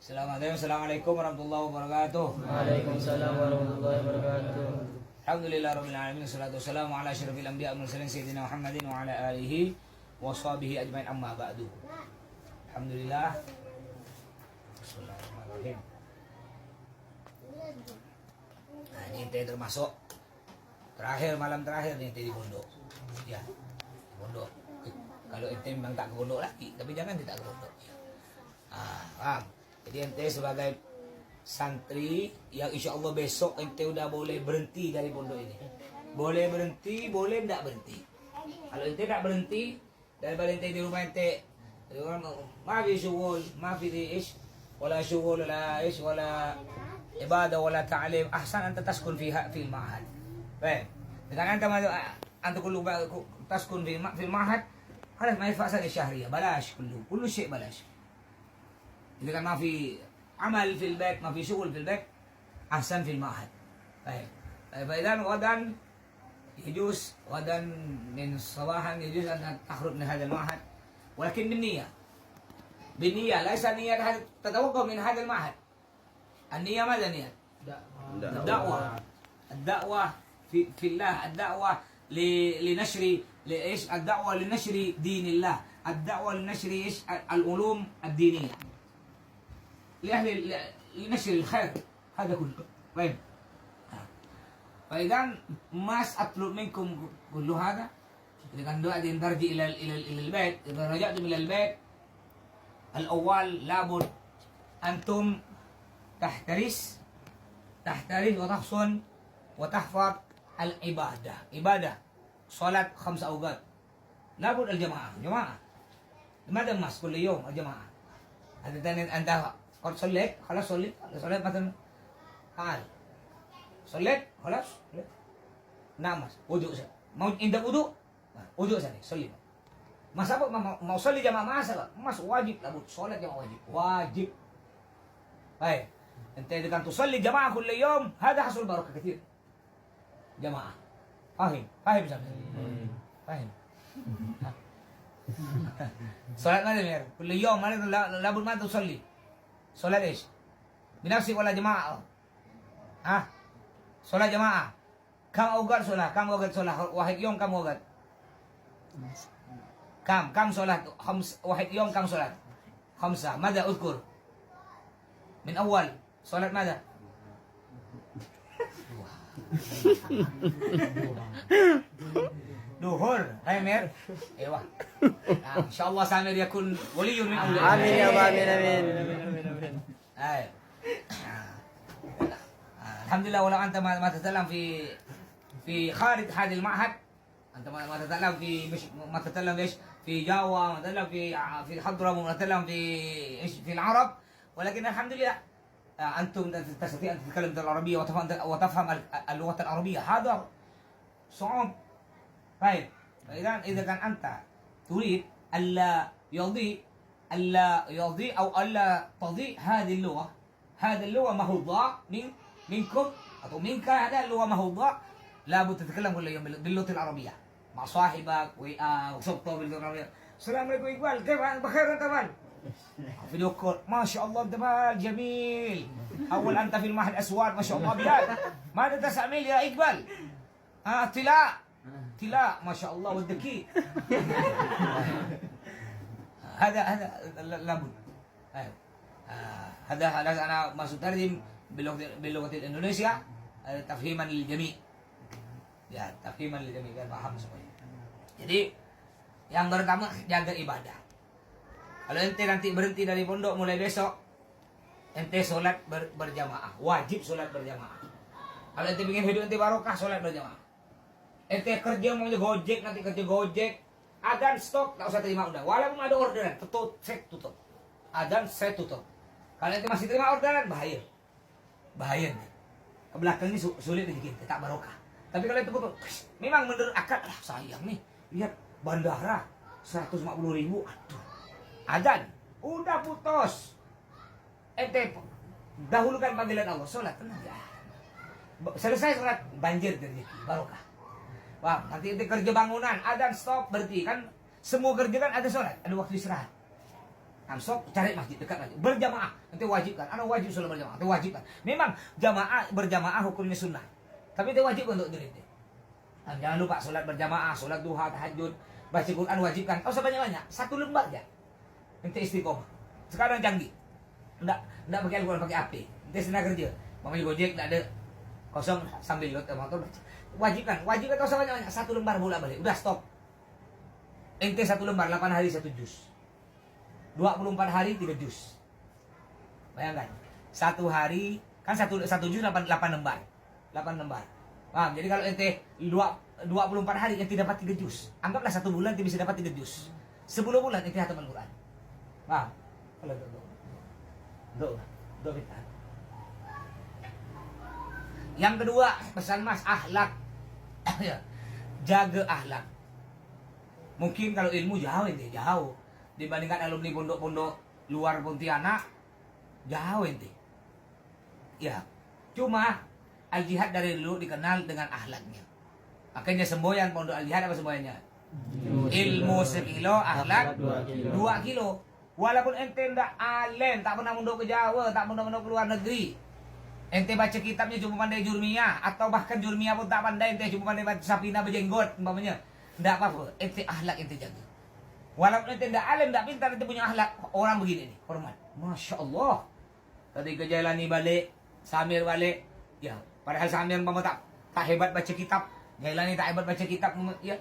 Assalamualaikum warahmatullahi wabarakatuh. Waalaikumsalam warahmatullahi wabarakatuh. Alhamdulillah rabbil alamin, wassalatu wassalamu ala asyrafil anbiya'i wal mursalin sayyidina Muhammadin wa ala alihi wa sahbihi ajmain, amma ba'du. Alhamdulillah. Bismillahirrahmanirrahim. Nah, ini ente termasuk malam terakhir nih ente di pondok. Ya, di pondok. Kalau ente memang tak ke pondok lagi, tapi jangan tidak ke pondok. Paham? Jadi ente sebagai santri yang insya Allah besok ente udah boleh berhenti dari pondok ini. Boleh berhenti, boleh tidak berhenti. Kalau ente tak berhenti, daripada ente di rumah ente, maafi syughul, maafi ish, wala syughul, wala ish, wala ibadah, wala ta'lim, ahsan anta taskun fiha fil ma'had. Baik. Dengan anta kullu taskun fil ma'had, خلاص ما يدفع سنة شهرية، بلاش كل شيء بلاش. إذا كان ما في عمل في البيت، ما في شغل في البيت، أحسن في المعهد. طيب فإذا غدا يجوز، غدا من صباحا يجوز أن تخرج من هذا المعهد، ولكن بالنية ليس النية تتوقف من هذا المعهد. النية ماذا نية؟ الدعوة في الله، الدعوة لنشر لإيش؟ الدعوة لنشر دين الله، الدعوة لنشر إيش؟ العلوم الدينية، لنشر الخير، هذا كله. طيب فإذا ما أطلب منكم كل هذا. إذا كان دعاء ترجع إلى البيت، إذا رجعتم إلى البيت الأول لابد أنتم تحترس وتحصن وتحفظ العبادة صلاة 5 أوقات، لابد جماعة. لماذا الناس كل يوم الجماعة؟ أنت قد صليت خلاص، صليت مثلا، تعال صليت خلاص، نعم وضوء، عندك وضوء سنة صلي. ما سبب ما صلي جماعة، ما سبب mas wajib، لابد صلاة جماعة واجب. طيب أنت إذا كنت تصلي جماعة كل يوم هذا حصل بركة كثير جماعة. فاهم سامي؟ فاهم. صلاة ماذا يا كل يوم لابد ما تصلي صلاة ايش؟ بنفسك ولا جماعة؟ صلاة جماعة كم أوقات صلاة؟ واحد يوم كم أوقات؟ كم صلاة؟ واحد يوم كم صلاة؟ 5. ماذا أذكر؟ من أول صلاة ماذا؟ duhur, Samir. Ewa. Insyaallah Samir yakun waliyun min awliya. Amin ya Allah, amin. Alhamdulillah, walau anta ma tatakallam fi kharij hadha al-ma'had, anta ma tatakallam ma tatakallam ايش في جاوا، ما تتكلم في الحضرموت، ما تتكلم في العرب، ولكن الحمد لله أنتم تستطيع أن تتكلم العربية وتفهم اللغة العربية. هذا صعب. طيب إذا كان أنت تريد ألا يضيع أو ألا تضيع هذه اللغة ما هو ضاع منكم أو منك، هذا اللغة ما هو ضاع، لابد تتكلم كل يوم باللغة العربية مع صاحبك وصوته باللغة العربية. السلام عليكم إقبال، كيف بخير أنت بال؟ فيديو كول، ما شاء الله أنت بال جميل. أول أنت في المعهد أسود، ما شاء الله بلال. ماذا تستعمل يا إقبال؟ طلاء ما شاء الله والذكي. هذا لابد. هذا أنا ما سترجم باللغة الإندونيسيا تفهيما للجميع. Ya, tafhiman lil-jami' biar paham semuanya. Jadi yang pertama jaga ibadah. Kalau ente nanti berhenti dari pondok mulai besok, ente sholat berjamaah, wajib sholat berjamaah. Kalau ente ingin hidup ente barokah, sholat berjamaah. Ente kerja mau gojek, nanti kerja gojek, adzan stop, tak usah terima udah. Walaupun ada orderan, tutup. Adzan saya tutup. Kalau ente masih terima orderan, bahaya nih. Ke belakang ini sulit rezeki ente, tak barokah. Tapi kalau itu betul, memang menurut akal, sayang nih, lihat bandara 150.000, aduh, adzan, udah putus. Ente dahulukan panggilan Allah, sholat tenang ya. Selesai sholat, banjir rezeki, barokah. Wah, nanti ente kerja bangunan, adzan stop, berhenti kan? Semua kerja kan ada sholat, ada waktu istirahat. Sok cari masjid dekat masjid. Berjamaah. Nanti wajibkan. Anak wajib sholat berjamaah. Nanti wajibkan. Memang jamaah berjamaah hukumnya sunnah. Tapi itu wajib untuk diri itu. Jangan lupa sholat berjamaah, sholat duha, tahajud, baca Quran wajibkan. Kau sebanyak-banyak. 1 lembar aja. Nanti istiqomah. Sekarang canggih. Nggak pakai Al-Quran, pakai HP. Nanti senang kerja. Mamanya Gojek, nggak ada. Kosong sambil lot motor baca. Wajibkan kau sebanyak-banyak. 1 lembar bolak balik. Udah stop. Ente 1 lembar, 8 hari 1 juz. 24 hari 3 juz. Bayangkan. 1 hari kan 1 juz 8 lembar. 8 lembar. Paham? Jadi kalau ente 24 hari ente dapat 3 juz. Anggaplah 1 bulan ente bisa dapat 3 juz. 10 bulan ente hatam Al-Quran. Paham? Kalau doa. Yang kedua, pesan Mas, akhlak. Jaga akhlak. Mungkin kalau ilmu jauh ente, jauh. Dibandingkan alumni pondok-pondok luar Pontianak, jauh ente. Ya, cuma Al-Jihad dari dulu dikenal dengan akhlaknya. Makanya semboyan pondok Al-Jihad apa semboyannya? Ilmu 1 kilo, akhlak 2 kilo. Walaupun ente ndak alim, tak pernah mondok ke Jawa, tak pernah mondok ke luar negeri. Ente baca kitabnya cuma pandai jurmiyah, atau bahkan jurmiyah pun tak pandai, ente cuma pandai baca Sapina berjenggot umpamanya. Ndak apa-apa, ente akhlak ente jaga. Walaupun ente ndak alim, ndak pintar, ente punya akhlak. Orang begini nih, hormat. Masya Allah. Tadi ke Jailani balik, Samir balik. Ya, padahal Samir umpama tak hebat baca kitab. Jailani tak hebat baca kitab. Ya.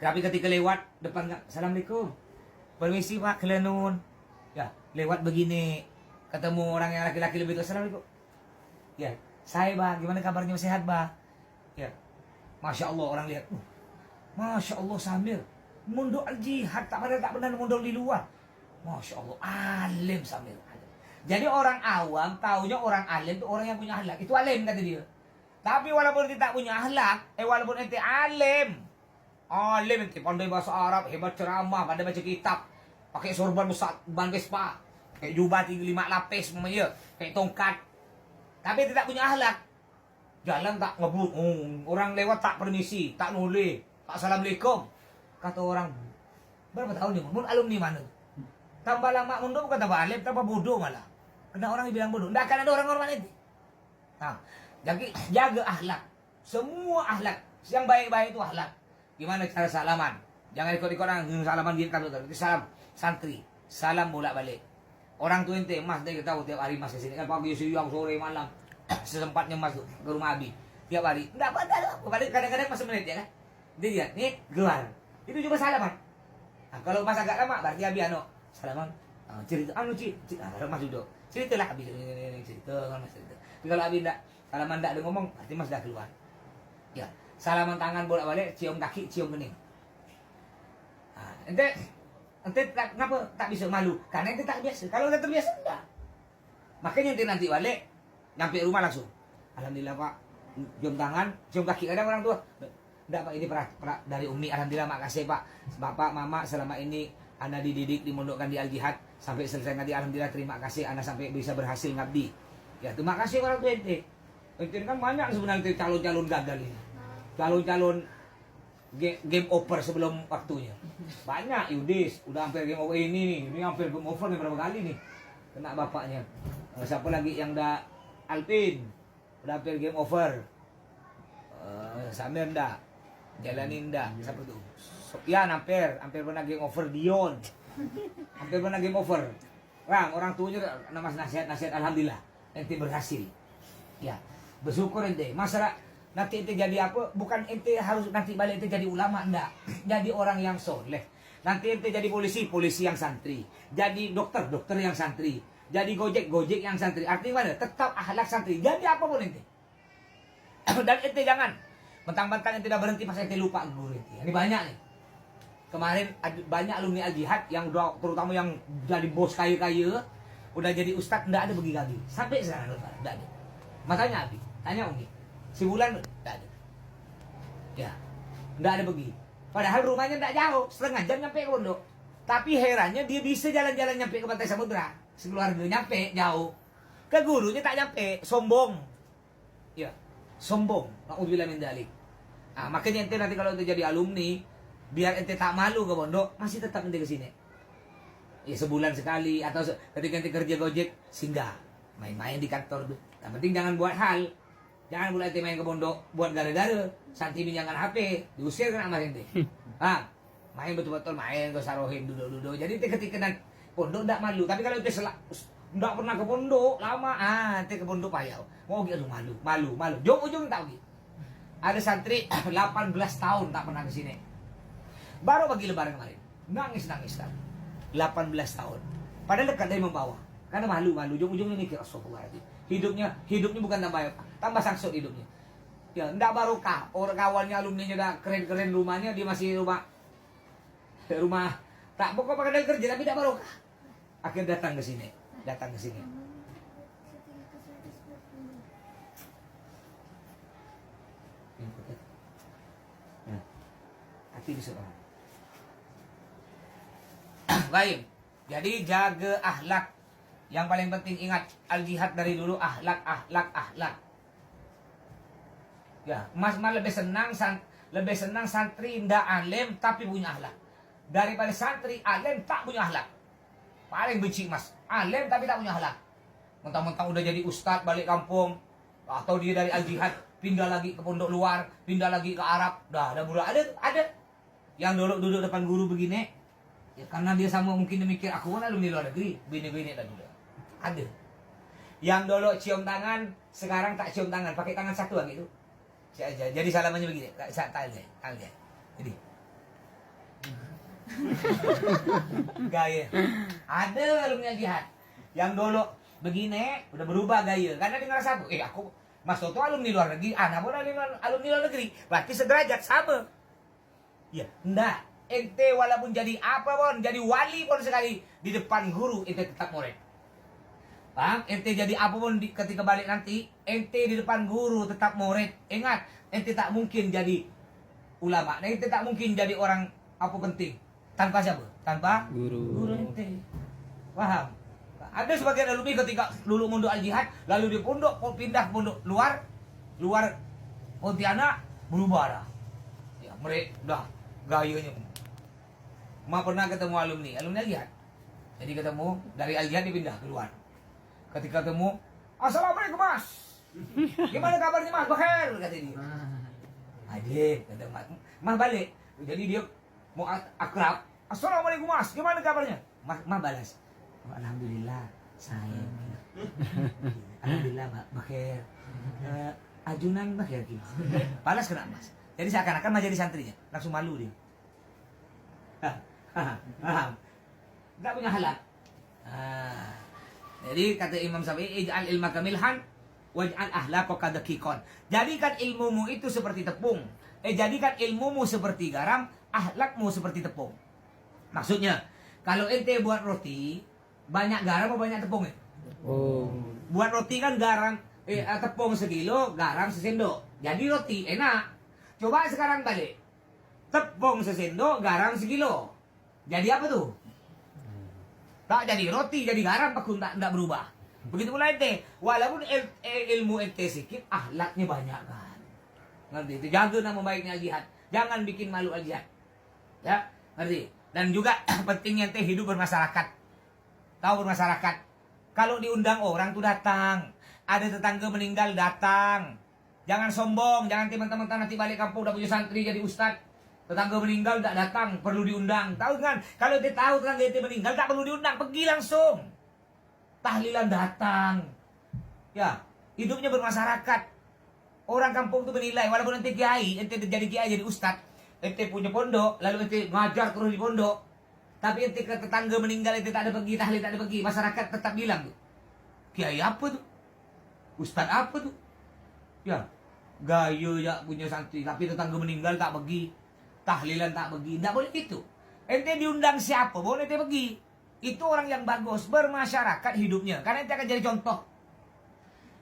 Tapi ketika lewat depan, Assalamualaikum. Permisi Pak, kelenun. Ya, lewat begini. Ketemu orang yang laki-laki lebih tua. Assalamualaikum. Ya, saya Bah, gimana kabarnya, sehat Bah? Ya. Masya Allah, orang lihat. Masya Allah Samir. Mondok Al-Jihad, tak pernah mondok di luar. Masya Allah, alim Samir. Jadi orang awam taunya orang alim itu orang yang punya akhlak. Itu alim kata dia. Tapi walaupun kita punya akhlak, walaupun ente alim ente pandai bahasa Arab, hebat ceramah, pandai baca kitab, pakai sorban besar, ban Vespa, kayak jubah 5 lapis namanya, kayak tongkat. Tapi tidak punya akhlak. Jalan tak ngebut, orang lewat tak permisi, tak noleh, tak assalamualaikum. Kata orang, berapa tahun dia? Mun alumni mana? Tambah lama mundur bukan tambah alim, tambah bodoh malah. Kena orang yang bilang bodoh. Tidak akan ada orang normal itu. Nah, jadi jaga akhlak. Semua akhlak. Yang baik-baik itu akhlak. Gimana cara salaman? Jangan ikut-ikut orang salaman gitu kan. Salam santri, salam bolak-balik. Orang tua ente, Mas dia tahu tiap hari Mas kesini kan pagi, siang, sore, malam. Sesempatnya Mas tuh ke rumah Abi. Tiap hari. Tidak apa-apa. Kadang-kadang pas menit ya kan. Dia lihat, nih gelar. Itu juga salaman. Nah, kalau Mas agak lama berarti Abi salaman. Cerita kalau Mas duduk. Ceritalah Abi cerita kan Mas cerita. Tapi kalau Abi enggak salaman enggak ada ngomong, berarti Mas sudah keluar. Ya, salaman tangan bolak-balik, cium kaki, cium kening. Nah, ente kenapa tak bisa malu? Karena ente tak biasa. Kalau udah terbiasa enggak. Makanya ente nanti balik nyampe rumah langsung. Alhamdulillah Pak, cium tangan, cium kaki. Kadang orang tua enggak Pak, ini dari Umi. Alhamdulillah makasih Pak. Bapak, Mama selama ini Anda dididik, dimondokkan di Al-Jihad sampai selesai ngaji. Alhamdulillah terima kasih Anda sampai bisa berhasil ngabdi. Ya terima kasih orang tua ente. Ente kan banyak sebenarnya calon-calon gagal ini. Calon-calon game over sebelum waktunya. Banyak Yudis, udah hampir game over ini hampir game over nih berapa kali nih. Kena bapaknya. Siapa lagi yang dah Alpin? Udah hampir game over. Samir ndak. Jalanin ndak. Siapa tuh? Sofian hampir pernah game over. Dion hampir pernah game over. Orang tuanya nama nasihat alhamdulillah ente berhasil. Ya, bersyukur ente. Masalah nanti ente jadi apa? Bukan ente harus nanti balik ente jadi ulama enggak. Jadi orang yang soleh. Nanti ente jadi polisi yang santri. Jadi dokter yang santri. Jadi gojek yang santri. Artinya mana? Tetap akhlak santri. Jadi apapun ente. Dan ente jangan mentang-mentang ente udah berhenti pas ente lupa guru ente. Ini banyak nih. Kemarin banyak alumni Al-Jihad yang udah, terutama yang jadi bos kaya-kaya, udah jadi ustadz, enggak ada pergi lagi. Sampai sekarang enggak ada. Makanya Abi, tanya Umi. Sebulan enggak ada. Ya, enggak ada pergi. Padahal rumahnya enggak jauh, setengah jam nyampe ke pondok. Tapi herannya dia bisa jalan-jalan nyampe ke pantai samudra. Sekeluarga nyampe jauh. Ke gurunya tak nyampe, sombong. Ya, sombong. Na'udzubillah min dzalik. Nah, makanya ente nanti kalau ente jadi alumni, biar ente tak malu ke pondok, masih tetap ente ke sini. Ya sebulan sekali atau ketika ente kerja Gojek singgah main-main di kantor tuh. Yang penting jangan buat hal. Jangan pula ente main ke pondok buat gara-gara. Santi pinjamkan HP, diusir kan sama ente. Main betul-betul main ke sarohin duduk-duduk. Jadi ente ketika dan pondok enggak malu. Tapi kalau ente enggak pernah ke pondok lama, ente ke pondok payah. Mau gitu malu. Ujung-ujung tak pergi. Ada santri 18 tahun tak pernah ke sini. Baru pagi lebaran kemarin. Nangis kan. 18 tahun. Padahal dekat dari membawa. Karena malu. Ujung-ujungnya mikir, astagfirullahaladzim. Hidupnya bukan tambah sangsut hidupnya. Ya, enggak barokah. Orang kawannya alumninya udah keren-keren rumahnya, dia masih rumah tak pokok pakai kerja tapi tidak barokah. Akhirnya datang ke sini. Hati bisa paham. Baik. Jadi jaga akhlak. Yang paling penting ingat al-jihad dari dulu akhlak. Ya, Mas lebih senang santri ndak alim tapi punya akhlak daripada santri alim tak punya akhlak. Paling benci Mas, alim tapi tak punya akhlak. Mentang-mentang udah jadi ustadz balik kampung atau dia dari al-jihad pindah lagi ke pondok luar, pindah lagi ke Arab. Ada budak ada yang duduk depan guru begini. Ya karena dia sama mungkin dia mikir aku kan alumni luar negeri, bini-bini dah dulu. Ada. Yang dulu cium tangan, sekarang tak cium tangan, pakai tangan satu lagi itu. Jadi salamannya begini, tak lihat. Jadi gaya. Ada alumni jihad. Yang dulu begini udah berubah gaya karena dia ngerasa aku Mas Toto alumni luar negeri, anak pun alumni luar negeri, berarti sederajat sama. Ya, enggak. Ente walaupun jadi apa pun, jadi wali pun sekali di depan guru, ente tetap murid. Paham? Ente jadi apa pun ketika balik nanti, ente di depan guru tetap murid. Ingat, ente tak mungkin jadi ulama. Ente tak mungkin jadi orang apa penting tanpa siapa? Tanpa guru ente. Paham? Ada sebagian alumni ketika dulu mondok al-jihad, lalu di pondok pindah ke pondok luar Pontianak berubah dah. Ya, mereka dah gayanya. Ma pernah ketemu alumni al-jihad. Jadi ketemu dari al-jihad dipindah keluar. Ketika ketemu, assalamualaikum Mas. Gimana kabarnya Mas? Bakher kata dia. Adik kata Mas balik. Jadi dia mau akrab. Assalamualaikum Mas. Gimana kabarnya? Mas balas. Oh, alhamdulillah saya. Alhamdulillah Bakher. Ajunan Bakher gitu. Balas kena Mas. Jadi seakan-akan Mas jadi santrinya. Langsung malu dia. Enggak punya halal. Jadi kata Imam Syafi'i, ij'al ilmaka milhan waj'al ahlaqaka daqiqan. Jadikan ilmumu itu seperti tepung. Jadikan ilmumu seperti garam, akhlakmu seperti tepung. Maksudnya, kalau ente buat roti, banyak garam atau banyak tepung? Buat roti kan garam tepung sekilo, garam sesendok. Jadi roti enak. Coba sekarang balik. Tepung sesendok, garam sekilo. Jadi apa tuh? Tak jadi roti, jadi garam, pakun tak berubah. Begitu pula ente. Walaupun ilmu ente sedikit, akhlaknya banyak kan. Ngerti? Itu jaga nama baiknya al-jihad. Jangan bikin malu al-jihad. Ya, ngerti? Dan juga pentingnya ente hidup bermasyarakat. Tahu bermasyarakat. Kalau diundang orang tuh datang. Ada tetangga meninggal datang. Jangan sombong, jangan teman-teman nanti balik kampung udah punya santri jadi ustadz. Tetangga meninggal tak datang, perlu diundang. Tahu kan? Kalau dia tahu tetangga itu meninggal tak perlu diundang, pergi langsung. Tahlilan datang. Ya, hidupnya bermasyarakat. Orang kampung itu menilai, walaupun ente kiai, ente jadi kiai jadi ustadz, ente punya pondok, lalu ente ngajar terus di pondok. Tapi ente ke tetangga meninggal, ente tak ada pergi, tahlil tak ada pergi, masyarakat tetap bilang tuh. Kiai apa tuh? Ustadz apa tuh? Ya, gaya ya punya santri, tapi tetangga meninggal tak pergi. Tahlilan tak pergi, tidak boleh gitu. Ente diundang siapa, boleh ente pergi. Itu orang yang bagus, bermasyarakat hidupnya. Karena ente akan jadi contoh.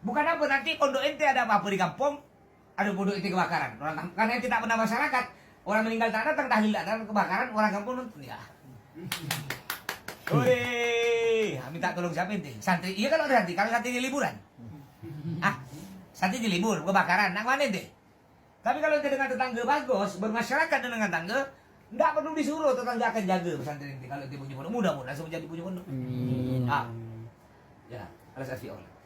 Bukan apa, nanti pondok ente ada apa-apa di kampung, ada pondok ente kebakaran. Karena ente tak pernah masyarakat, orang meninggal tak datang, tahlil tak datang, kebakaran, orang kampung nonton ya. Woi, minta tolong siapa ente? Santri, iya kalau ada santri, kalau santri di liburan. Santri di libur, kebakaran, nak mana ente? Tapi kalau ente dengan tetangga bagus, bermasyarakat dengan tetangga, Enggak perlu disuruh, tetangga akan jaga pesantren ini kalau dia punya pondok. Mudah-mudahan langsung menjadi punya pondok. Amin. Ah. Ya, alas afi Allah.